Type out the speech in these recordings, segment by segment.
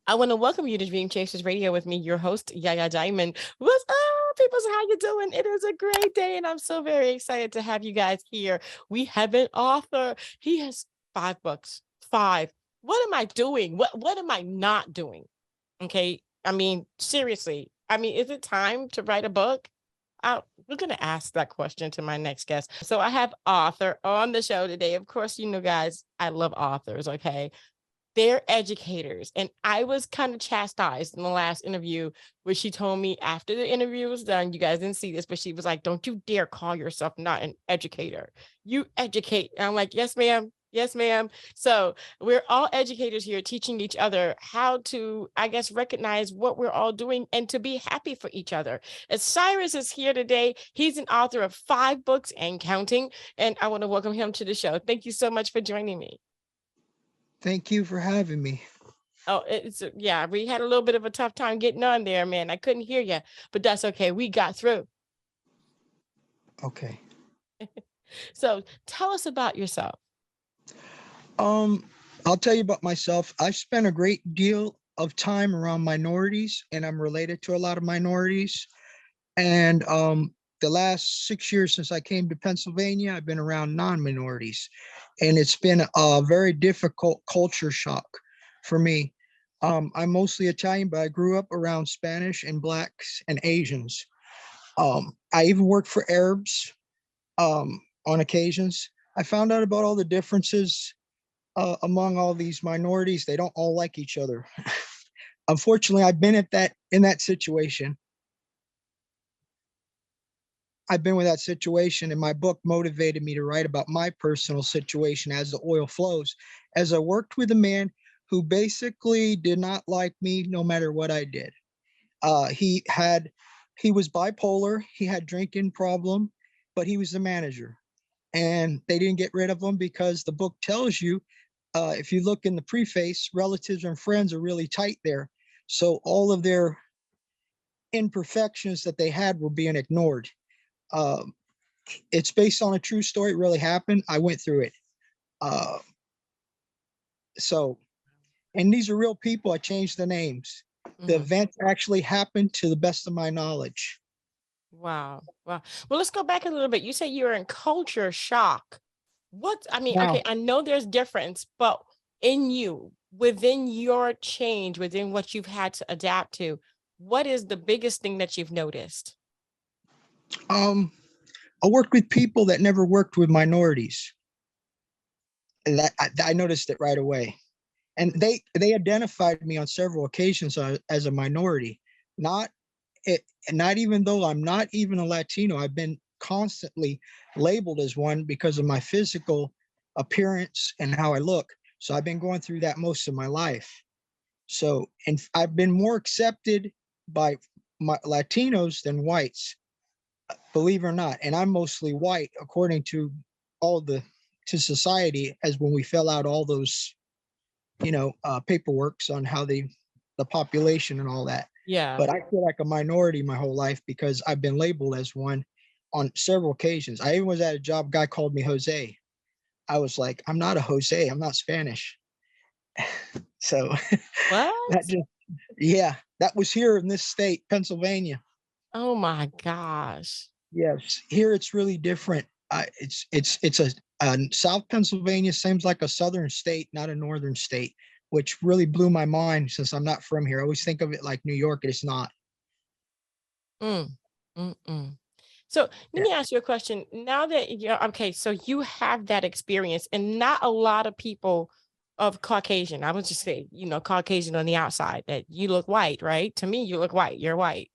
I want to welcome you to Dream Chasers Radio with me, your host, Yaya Diamond. What's up, people? How you doing? It is a great day, and I'm so very excited to have you guys here. We have an author. He has 5 books. Five. What am I doing? What am I not doing? Okay. I mean, seriously. I mean, is it time to write a book? We're going to ask that question to my next guest. So I have author on the show today. Of course, you know, guys, I love authors. Okay. They're educators. And I was kind of chastised in the last interview where she told me after the interview was done, you guys didn't see this, but she was like, don't you dare call yourself not an educator. You educate. And I'm like, yes, ma'am. Yes, ma'am. So we're all educators here teaching each other how to, I guess, recognize what we're all doing and to be happy for each other. As Cyrus is here today, he's an author of 5 books and counting. And I want to welcome him to the show. Thank you so much for joining me. Thank you for having me. Oh, yeah, we had a little bit of a tough time getting on there, man. I couldn't hear you, but that's okay. We got through. Okay. So tell us about yourself. Um, I'll tell you about myself. I've spent a great deal of time around minorities, and I'm related to a lot of minorities. And the last 6 years since I came to Pennsylvania, I've been around non-minorities, and it's been a very difficult culture shock for me. I'm mostly Italian, but I grew up around Spanish and Blacks and Asians. I even worked for Arabs on occasions. I found out about all the differences among all these minorities. They don't all like each other. Unfortunately, I've been at that in that situation. I've been with that situation, and my book motivated me to write about my personal situation as the oil flows. As I worked with a man who basically did not like me no matter what I did. He was bipolar. He had drinking problem, but he was the manager, and they didn't get rid of him because the book tells you, if you look in the preface, relatives and friends are really tight there. So all of their imperfections that they had were being ignored. Um, it's based on a true story. It really happened. I went through it. Uh, so, and these are real people. I changed the names. The Mhm. event actually happened to the best of my knowledge. Wow. Wow. Well, let's go back a little bit. You say you're in culture shock. I mean, Now, okay, I know there's difference, but in you, within your change, within what you've had to adapt to, what is the biggest thing that you've noticed? um, I worked with people that never worked with minorities, and I noticed it right away. And they identified me on several occasions as a minority. Not it, not even though I'm not even a Latino. I've been constantly labeled as one because of my physical appearance and how I look. So I've been going through that most of my life. So, and I've been more accepted by my Latinos than whites, believe it or not. And I'm mostly white, according to all the to society, as when we fill out all those paperworks on how the population and all that. Yeah. But I feel like a minority my whole life because I've been labeled as one on several occasions. I even was at a job, guy called me Jose. I was like, I'm not a Jose, I'm not Spanish. So that What? just, yeah, that was here in this state, Pennsylvania. Oh my gosh. Yes, here it's really different. It's a South Pennsylvania seems like a southern state, not a northern state, which really blew my mind since I'm not from here. I always think of it like New York, and it's not. Mm, mm. So let Yeah. me ask you a question. Now that you're okay, so you have that experience, and not a lot of people of Caucasian, I would just say, Caucasian on the outside, that you look white, right? To me, you look white, you're white,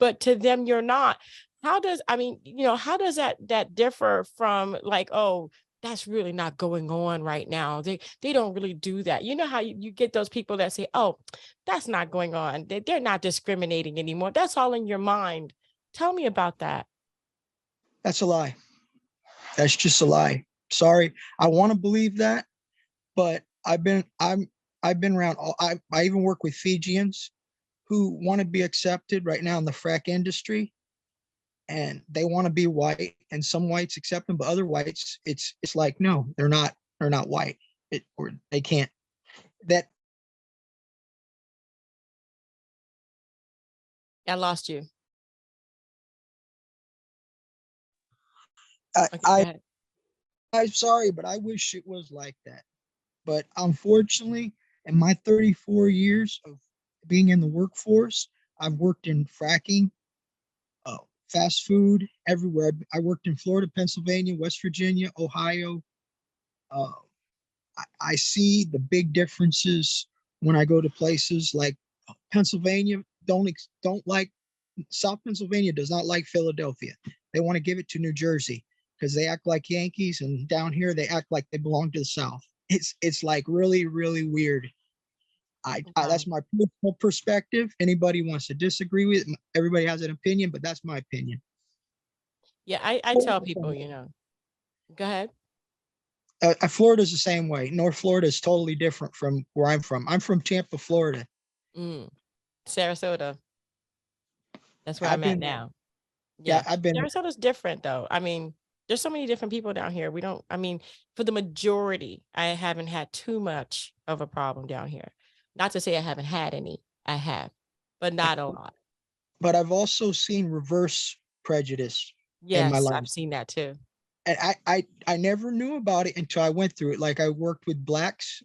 but to them, you're not. How does that differ from like, oh, that's really not going on right now. They don't really do that. You know how you get those people that say, oh, that's not going on. They're not discriminating anymore. That's all in your mind. Tell me about that. That's a lie. That's just a lie. Sorry. I want to believe that, but I've been around I even work with Fijians who want to be accepted right now in the frack industry, and they want to be white, and some whites accept them, but other whites it's like, no, they're not white. Or they can't. That I lost you. I, Okay, go I ahead. I'm sorry, but I wish it was like that. But unfortunately, in my 34 years of being in the workforce, I've worked in fracking, uh, fast food, everywhere. I worked in Florida, Pennsylvania, West Virginia, Ohio. Uh, I see the big differences when I go to places like Pennsylvania. Don't like South Pennsylvania does not like Philadelphia. They want to give it to New Jersey because they act like Yankees, and down here they act like they belong to the South. It's like really really weird. I Wow. that's my personal perspective. Anybody wants to disagree with it, everybody has an opinion, but that's my opinion. Yeah, I tell people, go ahead. Florida's the same way. North Florida is totally different from where I'm from. I'm from Tampa, Florida. Mm. Sarasota. That's where I've I'm at been now. yeah, Yeah. I've been Sarasota's different though. I mean, there's so many different people down here. We don't, I mean, for the majority, I haven't had too much of a problem down here. Not to say I haven't had any. I have, but not a lot. but I've also seen reverse prejudice in my Yes, life. I've seen that too. And I never knew about it until I went through it. Like I worked with blacks.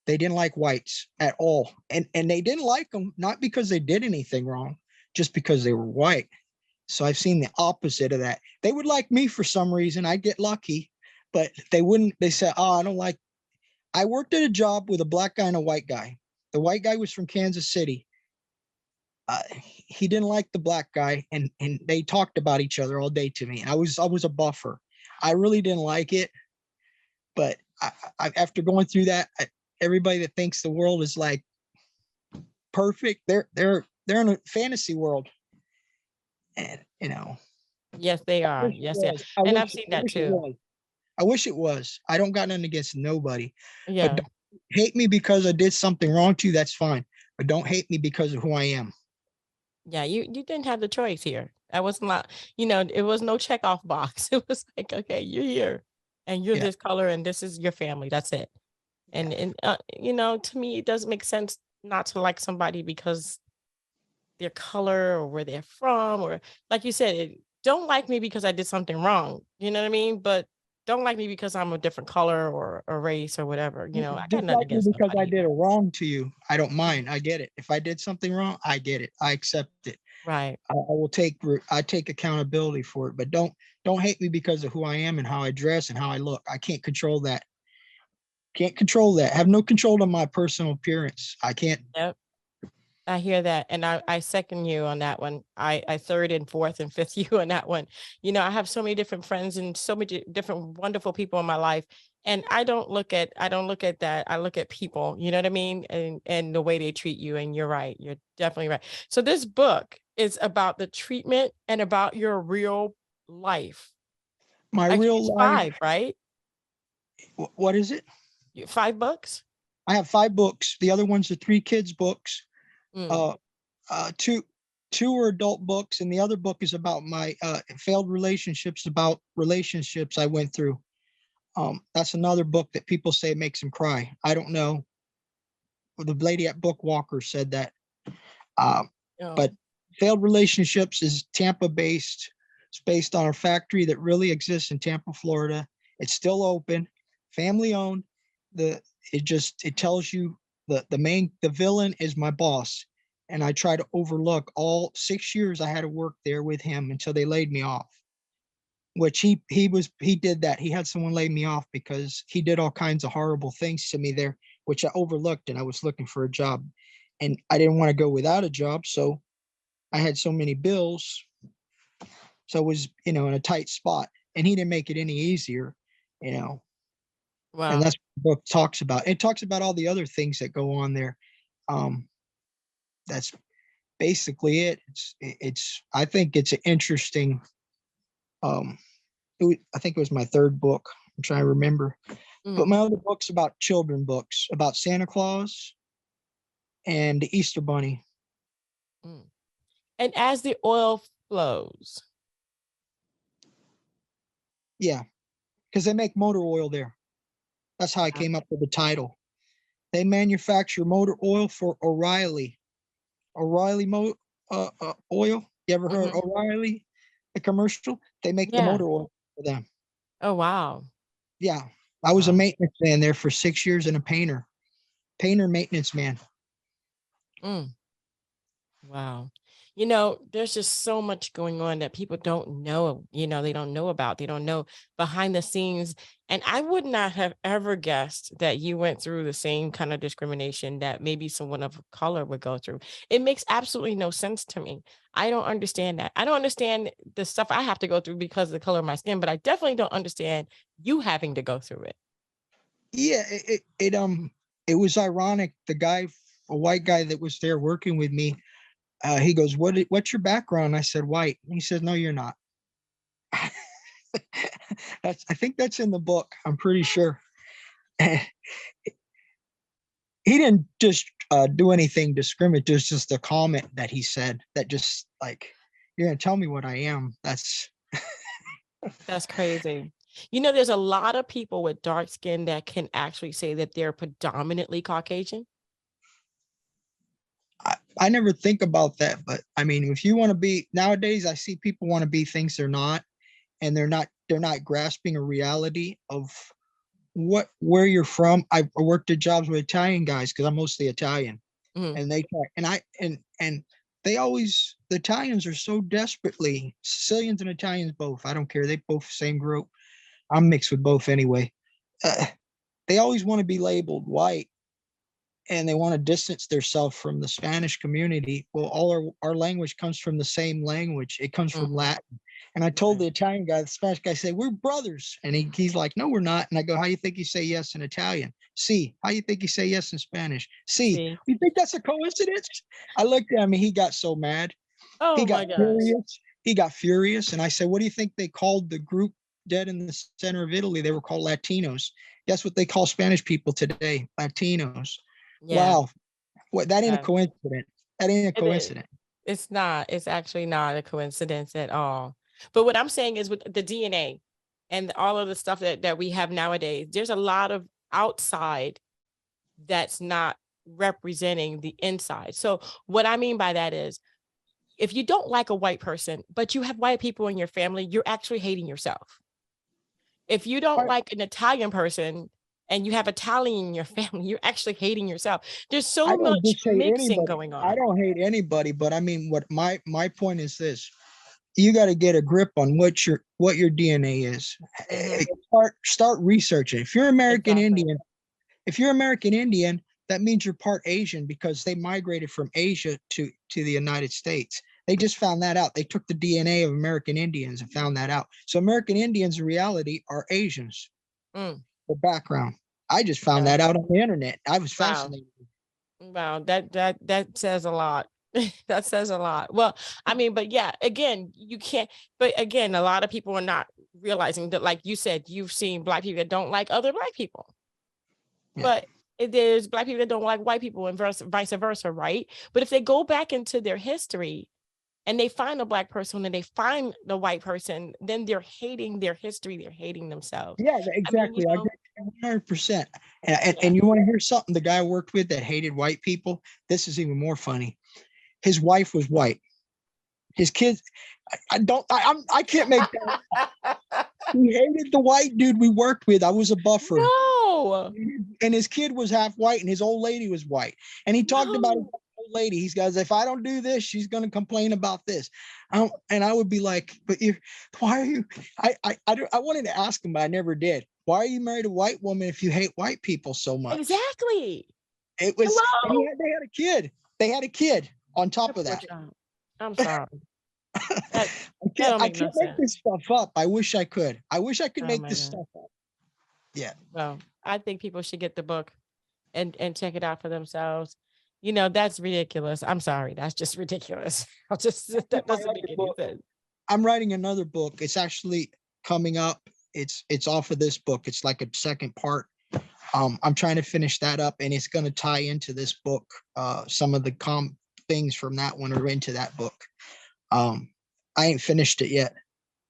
They didn't like whites at all. And they didn't like them not because they did anything wrong, just because they were white. So I've seen the opposite of that. They would like me for some reason. I'd get lucky, but they wouldn't. They said, "Oh, I don't like." I worked at a job with a black guy and a white guy. The white guy was from Kansas City. He didn't like the black guy, and they talked about each other all day to me. I was a buffer. I really didn't like it, but after going through that, everybody that thinks the world is like perfect, they're in a fantasy world, and Yes, they I are. wish it Yes, yeah. was. I And I've wish seen I that wish it too. was. I wish it was. I don't got nothing against nobody, but Yeah. don't hate me because I did something wrong to you. That's fine, but don't hate me because of who I am. Yeah, you didn't have the choice here. That was not, it was no check off box. It was like, okay, you're here and you're Yeah, this color and this is your family. That's it. yeah. And to me, it doesn't make sense not to like somebody because their color or where they're from, or like you said, don't like me because I did something wrong. You know what I mean? But don't like me because I'm a different color or a race or whatever. I got nothing Dislike me against because I nobody did here. a wrong to you. I don't mind. I get it. If I did something wrong, I get it. I accept it. Right. I will take accountability for it. But don't hate me because of who I am and how I dress and how I look. I can't control that. Can't control that. Have no control of my personal appearance. I can't. Yep. I hear that. And I second you on that one. I third and fourth and fifth you on that one. I have so many different friends and so many different wonderful people in my life. And I don't look at that. I look at people, you know what I mean? And the way they treat you. And you're right. You're definitely right. So this book is about the treatment and about your real life. My Actually, real it's life. five, right? What is it? 5 books? I have 5 books. The other ones are 3 kids books. Mm. Uh, two are adult books, and the other book is about my failed relationships. About relationships I went through. That's another book that people say makes them cry. I don't know. The lady at Bookwalker said that. Um, Oh, but failed relationships is Tampa based. It's based on a factory that really exists in Tampa, Florida. It's still open, family owned. The it tells you the villain is my boss, and I try to overlook all 6 years I had to work there with him until they laid me off. Which he did that. He had someone lay me off because he did all kinds of horrible things to me there, which I overlooked, and I was looking for a job, and I didn't want to go without a job, so I had so many bills, so I was in a tight spot, and he didn't make it any easier, you know. And wow. that's what the book talks about. It talks about all the other things that go on there. Um, that's basically it. It's I think it's an interesting. Um, I think it was my third book. I'm trying to remember. But Mm, my other books about children books about Santa Claus and the Easter Bunny. mm. And as the oil flows, Yeah, because they make motor oil there. That's how I wow. came up with the title. They manufacture motor oil for O'Reilly. O'Reilly oil. You ever heard Mhm. O'Reilly, the commercial? They make the Yeah. motor oil for them. Oh, wow. Yeah. I was a Wow. maintenance man there for 6 years and a painter maintenance man. Mm. Wow. There's just so much going on that people don't know, they don't know about. They don't know behind the scenes. And I would not have ever guessed that you went through the same kind of discrimination that maybe someone of color would go through. It makes absolutely no sense to me. I don't understand that. I don't understand the stuff I have to go through because of the color of my skin, but I definitely don't understand you having to go through it. Yeah, it was ironic. The guy, a white guy that was there working with me, he goes, What's your background?" I said, "White." He said, "No, you're not." I think that's in the book. I'm pretty sure. He didn't just do anything discriminatory. It's just a comment that he said that just like, "You're gonna tell me what I am." That's That's crazy. There's a lot of people with dark skin that can actually say that they're predominantly Caucasian. I never think about that, but I mean, if you want to be nowadays, I see people want to be things they're not, and they're not grasping a reality of where you're from. I worked at jobs with Italian guys because I'm mostly Italian, Mhm, and they and I and they always the Italians are so desperately Sicilians and Italians both. I don't care. They both same group. I'm mixed with both anyway. Uh, they always want to be labeled white, and they want to distance themselves from the Spanish community. Well, all our language comes from the same language. It comes from mhm, Latin. And I told right. the Italian guy, the Spanish guy, said, "We're brothers." And he's like, "No, we're not." And I go, "How you think you say yes in Italian?" "See." "How you think you say yes in Spanish?" "See." See? "You think that's a coincidence?" I looked at him and he got so mad. He Oh got my gosh. furious. He got furious. And I said, "What do you think they called the group dead in the center of Italy? They were called Latinos. Guess what they call Spanish people today? Latinos." Yeah, Wow. What, that ain't a yeah, coincidence. That ain't a it is. coincidence. It's not. It's actually not a coincidence at all. But what I'm saying is with the DNA and all of the stuff that we have nowadays, there's a lot of outside that's not representing the inside. So what I mean by that is if you don't like a white person, but you have white people in your family, you're actually hating yourself. If you don't I, like an Italian person and you have Italian in your family, you're actually hating yourself. There's I so don't much just hate mixing anybody. going I on. don't hate anybody, but I mean, what my point is this: you got to get a grip on what your DNA is. Mhm. Start researching. If you're American Exactly. Indian, if you're American Indian, that means you're part Asian because they migrated from Asia to the United States. They just found that out. They took the DNA of American Indians and found that out. So American Indians in reality are Asians. Mm, The background. I just found yeah. that out on the internet. I was Wow. fascinated. Wow. That says a lot. That says a lot. Well, I mean, but yeah, again, you can't, but again, a lot of people are not realizing that, like you said, you've seen black people that don't like other black people. Yeah. But there's black people that don't like white people and vice versa, right? But if they go back into their history and they find a black person and they find the white person, then they're hating their history, they're hating themselves. Yeah, I mean, exactly. I agree 100%. And, yeah. and you want to hear something? The guy I worked with that hated white people. This is even more funny. His wife was white. His kids. I can't make that. He hated the white dude we worked with. I was a buffer, No, and his kid was half white, and his old lady was white. And he talked about his no. old lady. He's goes, "If I don't do this, she's going to complain about this." And I would be like, "But you, why are you?" I wanted to ask him, but I never did. "Why are you married a white woman if you hate white people so much?" Exactly. It was, and Hello. they had a kid. They had a kid on top That of poor that. child. I'm sorry. That I that can't, don't I make no can't make sense. this stuff up. I wish I could. I wish I could Oh make my this God. stuff up. Yeah. Well, I think people should get the book and check it out for themselves. That's ridiculous. I'm sorry. That's just ridiculous. I'll just In that my doesn't make other any book, sense. I'm writing another book. It's actually coming up. It's off of this book. It's like a second part. I'm trying to finish that up, and it's going to tie into this book. Some of the things from that one are into that book. Um, I ain't finished it yet,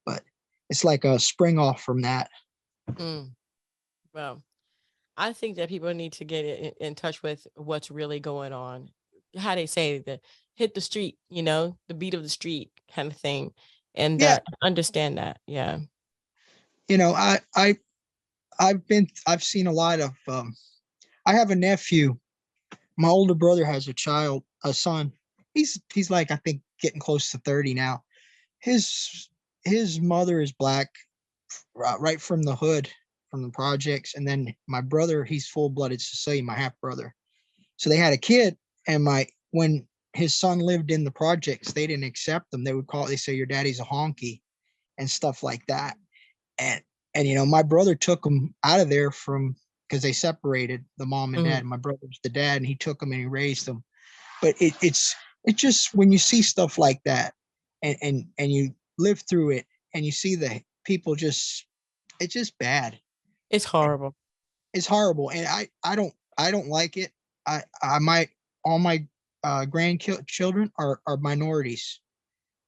but it's like a spring off from that. Mm, well, I think that people need to get in touch with what's really going on. How they say that hit the street, the beat of the street kind of thing. And Yeah, understand that. Yeah. you know, I've seen a lot of I have a nephew. My older brother has a son. He's like, I think, getting close to 30 now. His his mother is black, right from the hood, from the projects, and then my brother, he's full-blooded Sicilian, my half brother. So they had a kid, and my when his son lived in the projects, they didn't accept them. They say your daddy's a honky and stuff like that. And my brother took him out of there from because they separated, the mom and Mhm. dad. My brother's the dad, and he took him and he raised them. But it's just when you see stuff like that, and you live through it, and you see the people just, it's just bad. It's horrible. It's horrible, and I don't like it. I might All my grandchildren are minorities.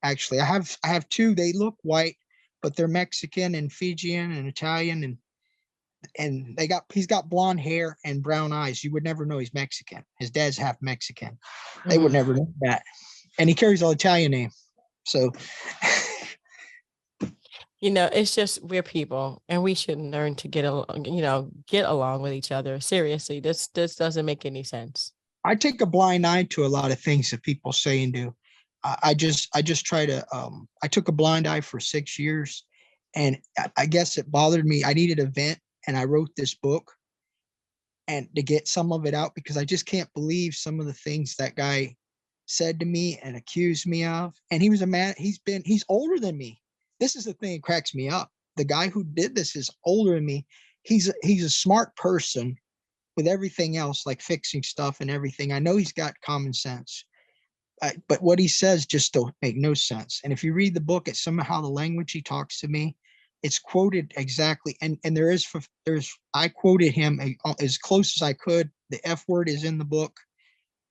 Actually, I have two. They look white, but they're Mexican and Fijian and Italian, and he's got blonde hair and brown eyes. You would never know he's Mexican. His dad's half Mexican. They would Mhm. never know that. And he carries an Italian name. So It's just we're people and we should learn to get along with each other. Seriously, this doesn't make any sense. I take a blind eye to a lot of things that people say and do. I just try to I took a blind eye for 6 years, and I guess it bothered me. I needed a vent, and I wrote this book and to get some of it out, because I just can't believe some of the things that guy said to me and accused me of. And he was a man, he's older than me. This is the thing that cracks me up. The guy who did this is older than me. He's a smart person with everything else, like fixing stuff and everything. I know he's got common sense. But what he says just don't make no sense. And if you read the book, it's somehow the language he talks to me, it's quoted exactly. And there's I quoted him as close as I could. The F word is in the book.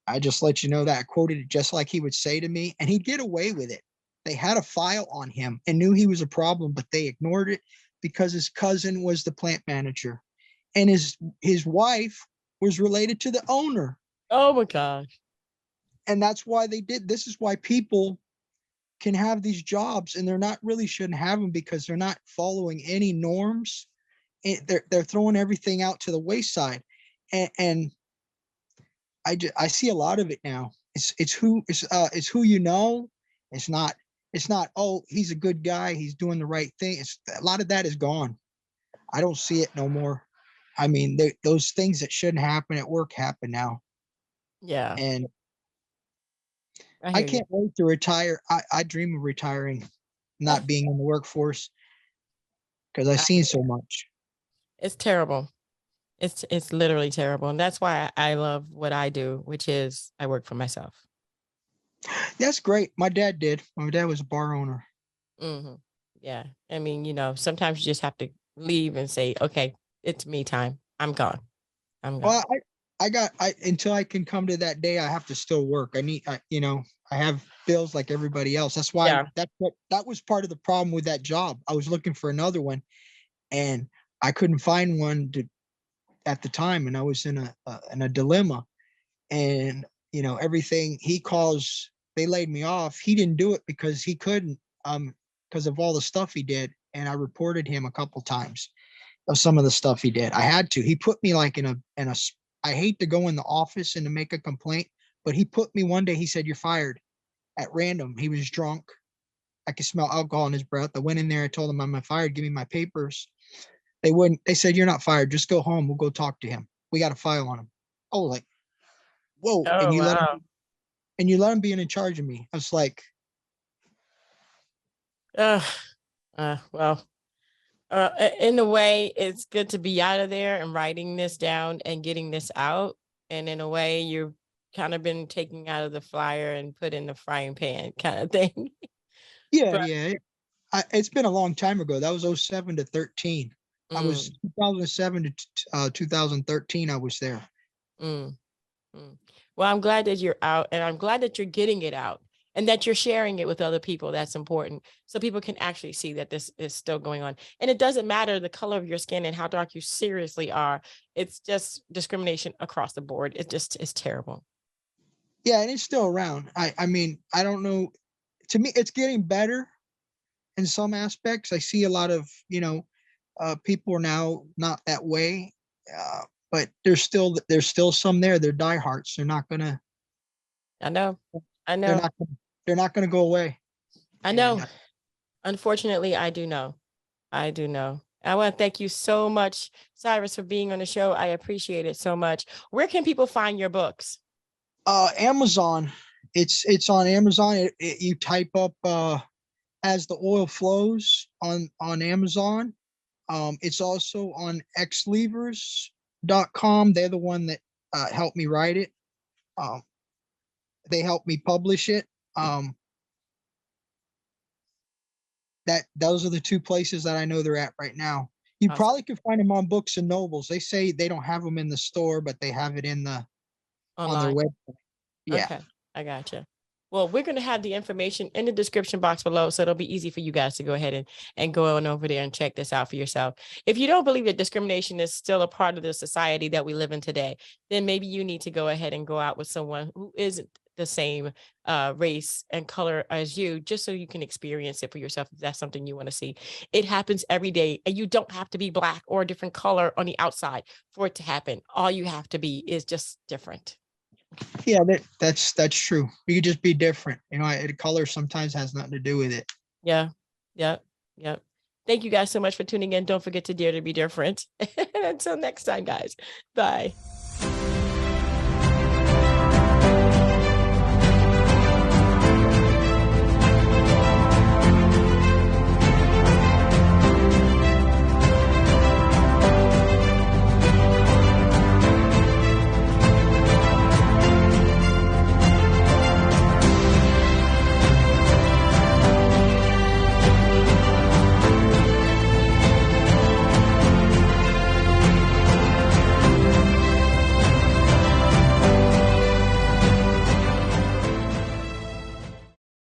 I just let you know that I quoted it just like he would say to me, and he'd get away with it. They had a file on him and knew he was a problem, but they ignored it because his cousin was the plant manager, and his wife was related to the owner. Oh my gosh. And that's why they did. This is why people can have these jobs, and they're not really shouldn't have them, because they're not following any norms. They're throwing everything out to the wayside. And I see a lot of it now. It's who you know. It's not oh, he's a good guy, he's doing the right thing. It's a lot of that is gone. I don't see it no more. I mean, those things that shouldn't happen at work happen now. Yeah, And I I hear you. can't wait to retire. I dream of retiring, not being in the workforce, because I've I seen hear so you. much. It's terrible. It's literally terrible. And that's why I love what I do, which is I work for myself. That's great. My dad did. My dad was a bar owner. Hmm. Yeah. I mean, sometimes you just have to leave and say, okay, it's me time. I'm gone. I'm gone. Well, I until I can come to that day, I have to still work. I have bills like everybody else. Yeah. That was part of the problem with that job. I was looking for another one, and I couldn't find one at the time, and I was in a dilemma. And everything he calls, they laid me off. He didn't do it because he couldn't, because of all the stuff he did, and I reported him a couple times of some of the stuff he did. I had to. He put me like in a. I hate to go in the office and to make a complaint, but he put me one day. He said, "You're fired," at random. He was drunk. I could smell alcohol in his breath. I went in there. I told him I'm fired. Give me my papers. They wouldn't. They said, "You're not fired. Just go home. We'll go talk to him. We got a file on him." Oh, like, whoa! Oh, wow. And you let him be in charge of me. I was like, Uh, well, in a way, it's good to be out of there and writing this down and getting this out. And in a way, you've kind of been taken out of the flyer and put in the frying pan kind of thing. yeah, But yeah. It's been a long time ago. That was 07 to 13. I was mm, 2007 to 2013. I was there. mm, mm. Well, I'm glad that you're out and I'm glad that you're getting it out and that you're sharing it with other people. That's important. So people can actually see that this is still going on. And it doesn't matter the color of your skin and how dark you seriously are. It's just discrimination across the board. It's terrible. Yeah, and it's still around. I mean, I don't know. To me, it's getting better in some aspects. I see a lot of, people are now not that way. Uh, but there's still some there. They're diehards. I know. I They're know. not they're not gonna go away. I And know. Unfortunately, I do know. I do know. I want to thank you so much, Cyrus, for being on the show. I appreciate it so much. Where can people find your books? Amazon. It's on Amazon. You type up as the oil flows on Amazon. It's also on xlevers.com. They're the one that helped me write it. Um, they helped me publish it. Um, that those are the two places that I know they're at right now. You Awesome. probably can find them on Books and Nobles. They say they don't have them in the store, but they have it on their Online. website. Yeah. Okay, I gotcha. Well, we're going to have the information in the description box below, so it'll be easy for you guys to go ahead and go on over there and check this out for yourself. If you don't believe that discrimination is still a part of the society that we live in today, then maybe you need to go ahead and go out with someone who isn't the same race and color as you, just so you can experience it for yourself if that's something you want to see. It happens every day, and you don't have to be black or a different color on the outside for it to happen. All you have to be is just different. Yeah, that's true. You could just be different. Color sometimes has nothing to do with it. Yeah. Yep. Yep. Thank you guys so much for tuning in. Don't forget to dare to be different. Until next time, guys. Bye.